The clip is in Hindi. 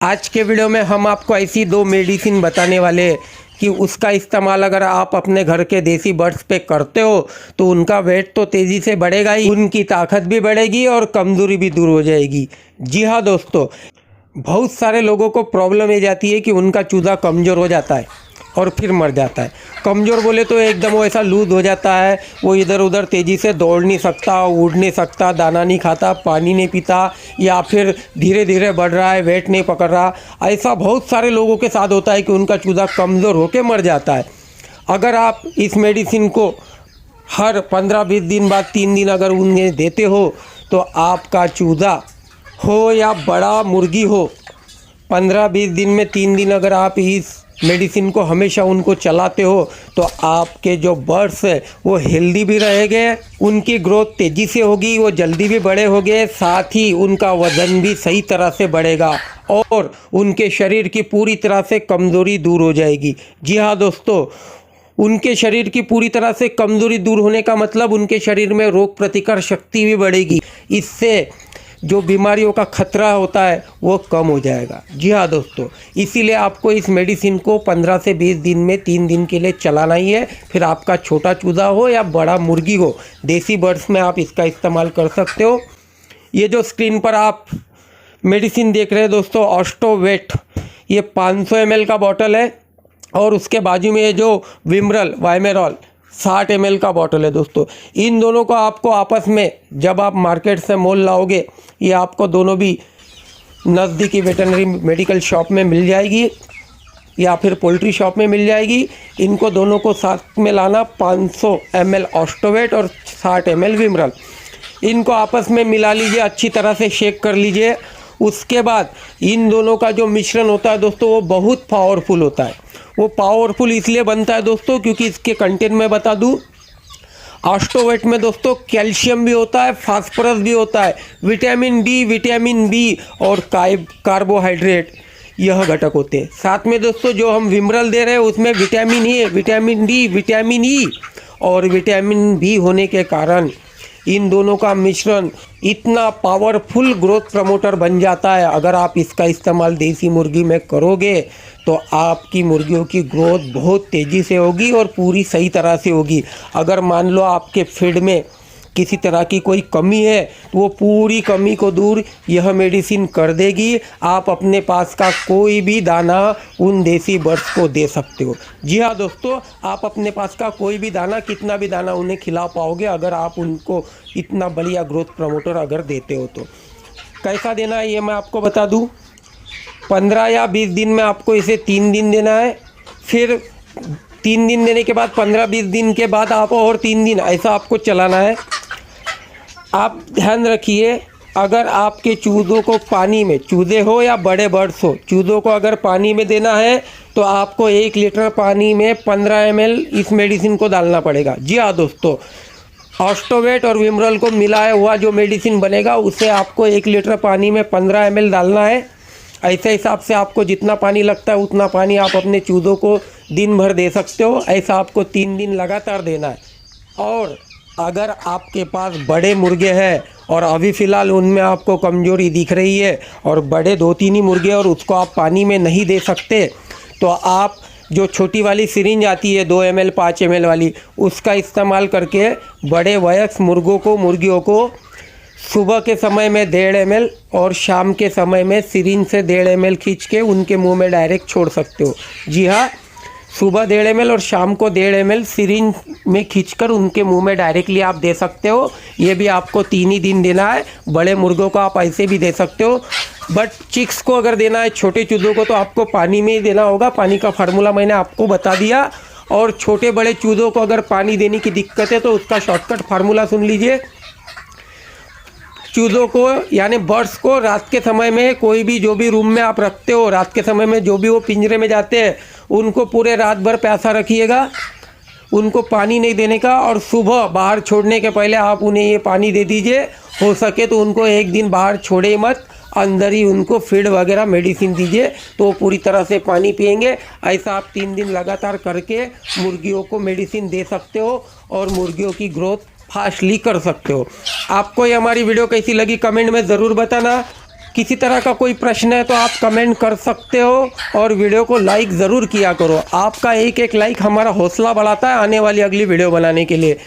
आज के वीडियो में हम आपको ऐसी दो मेडिसिन बताने वाले हैं कि उसका इस्तेमाल अगर आप अपने घर के देसी बर्ड्स पे करते हो तो उनका वेट तो तेज़ी से बढ़ेगा ही, उनकी ताकत भी बढ़ेगी और कमज़ोरी भी दूर हो जाएगी। जी हाँ दोस्तों, बहुत सारे लोगों को प्रॉब्लम ये जाती है कि उनका चूज़ा कमज़ोर हो जाता है और फिर मर जाता है। कमज़ोर बोले तो एकदम वो ऐसा लूज हो जाता है, वो इधर उधर तेज़ी से दौड़ नहीं सकता, उड़ नहीं सकता, दाना नहीं खाता, पानी नहीं पीता, या फिर धीरे धीरे बढ़ रहा है, वेट नहीं पकड़ रहा। ऐसा बहुत सारे लोगों के साथ होता है कि उनका चूज़ा कमज़ोर होकर मर जाता है। अगर आप इस मेडिसिन को हर 15-20 दिन बाद 3 दिन अगर उन्हें देते हो तो आपका चूज़ा हो या बड़ा मुर्गी हो, 15-20 दिन में 3 दिन अगर आप इस मेडिसिन को हमेशा उनको चलाते हो तो आपके जो बर्ड्स है वो हेल्दी भी रहेंगे, उनकी ग्रोथ तेज़ी से होगी, वो जल्दी भी बड़े होंगे, साथ ही उनका वज़न भी सही तरह से बढ़ेगा और उनके शरीर की पूरी तरह से कमज़ोरी दूर हो जाएगी। जी हाँ दोस्तों, उनके शरीर की पूरी तरह से कमज़ोरी दूर होने का मतलब उनके शरीर में रोग प्रतिकार शक्ति भी बढ़ेगी। इससे जो बीमारियों का खतरा होता है वो कम हो जाएगा। जी हाँ दोस्तों, इसीलिए आपको इस मेडिसिन को 15 से 20 दिन में 3 दिन के लिए चलाना ही है। फिर आपका छोटा चूज़ा हो या बड़ा मुर्गी हो, देसी बर्ड्स में आप इसका इस्तेमाल कर सकते हो। ये जो स्क्रीन पर आप मेडिसिन देख रहे हैं दोस्तों, ऑस्टोवेट, ये 500 ml का बॉटल है और उसके बाजू में ये जो विमरल वाइमेरॉल 60 ml का बॉटल है दोस्तों। इन दोनों को आपको आपस में जब आप मार्केट से मोल लाओगे, ये आपको दोनों भी नज़दीकी वेटरनरी मेडिकल शॉप में मिल जाएगी या फिर पोल्ट्री शॉप में मिल जाएगी। इनको दोनों को साथ में लाना, 500 ml ऑस्टोवेट और 60 ml विमरल, इनको आपस में मिला लीजिए, अच्छी तरह से शेक कर लीजिए। उसके बाद इन दोनों का जो मिश्रण होता है दोस्तों वो बहुत पावरफुल होता है। वो पावरफुल इसलिए बनता है दोस्तों क्योंकि इसके कंटेंट में बता दूं, ऑस्टोवेट में दोस्तों कैल्शियम भी होता है, फास्फोरस भी होता है, विटामिन डी, विटामिन बी और कार्बोहाइड्रेट, यह घटक होते हैं। साथ में दोस्तों जो हम विमरल दे रहे हैं उसमें vitamin A, vitamin D, vitamin E और विटामिन बी होने के कारण इन दोनों का मिश्रण इतना पावरफुल ग्रोथ प्रमोटर बन जाता है। अगर आप इसका इस्तेमाल देसी मुर्गी में करोगे तो आपकी मुर्गियों की ग्रोथ बहुत तेज़ी से होगी और पूरी सही तरह से होगी। अगर मान लो आपके फीड में किसी तरह की कोई कमी है तो वो पूरी कमी को दूर यह मेडिसिन कर देगी। आप अपने पास का कोई भी दाना उन देसी बर्ड्स को दे सकते हो। जी हाँ दोस्तों, आप अपने पास का कोई भी दाना, कितना भी दाना उन्हें खिला पाओगे अगर आप उनको इतना बढ़िया ग्रोथ प्रमोटर अगर देते हो तो। कैसा देना है ये मैं आपको बता दूँ, 15 या 20 दिन में आपको इसे 3 दिन देना है। फिर 3 दिन देने के बाद 15-20 दिन के बाद आप और 3 दिन ऐसा आपको चलाना है। आप ध्यान रखिए, अगर आपके चूज़ों को पानी में, चूज़े हो या बड़े बर्ड्स हो, चूज़ों को अगर पानी में देना है तो आपको 1 लीटर पानी में 15 ml इस मेडिसिन को डालना पड़ेगा। जी हाँ दोस्तों, ऑस्टोवेट और विमरल को मिलाया हुआ जो मेडिसिन बनेगा उसे आपको 1 लीटर पानी में 15 ml डालना है। ऐसे हिसाब से आपको जितना पानी लगता है उतना पानी आप अपने चूज़ों को दिन भर दे सकते हो। ऐसा आपको 3 दिन लगातार देना है। और अगर आपके पास बड़े मुर्गे हैं और अभी फ़िलहाल उनमें आपको कमज़ोरी दिख रही है और बड़े 2-3 ही मुर्गे और उसको आप पानी में नहीं दे सकते, तो आप जो छोटी वाली सिरिंज आती है 2 ml 5 ml वाली, उसका इस्तेमाल करके बड़े वयस्क मुर्गियों को सुबह के समय में 1.5 ml और शाम के समय में सिरिंज से 1.5 ml खींच के उनके मुंह में डायरेक्ट छोड़ सकते हो। जी हाँ, सुबह 1.5 ml और शाम को 1.5 ml सिरिंज में खींचकर उनके मुंह में डायरेक्टली आप दे सकते हो। ये भी आपको 3 ही दिन देना है। बड़े मुर्गों को आप ऐसे भी दे सकते हो, बट चिक्स को अगर देना है, छोटे चूज़ों को, तो आपको पानी में ही देना होगा। पानी का फार्मूला मैंने आपको बता दिया। और छोटे बड़े चूज़ों को अगर पानी देने की दिक्कत है तो उसका शॉर्टकट फार्मूला सुन लीजिए। चूज़ों को यानी बर्ड्स को रात के समय में कोई भी जो भी रूम में आप रखते हो, रात के समय में जो भी वो पिंजरे में जाते हैं उनको पूरे रात भर प्यासा रखिएगा, उनको पानी नहीं देने का। और सुबह बाहर छोड़ने के पहले आप उन्हें ये पानी दे दीजिए। हो सके तो उनको एक दिन बाहर छोड़े मत, अंदर ही उनको फीड वगैरह मेडिसिन दीजिए तो वो पूरी तरह से पानी पिएंगे। ऐसा आप 3 दिन लगातार करके मुर्गियों को मेडिसिन दे सकते हो और मुर्गियों की ग्रोथ फास्टली कर सकते हो। आपको ये हमारी वीडियो कैसी लगी कमेंट में ज़रूर बताना। किसी तरह का कोई प्रश्न है तो आप कमेंट कर सकते हो और वीडियो को लाइक ज़रूर किया करो। आपका एक एक लाइक हमारा हौसला बढ़ाता है आने वाली अगली वीडियो बनाने के लिए।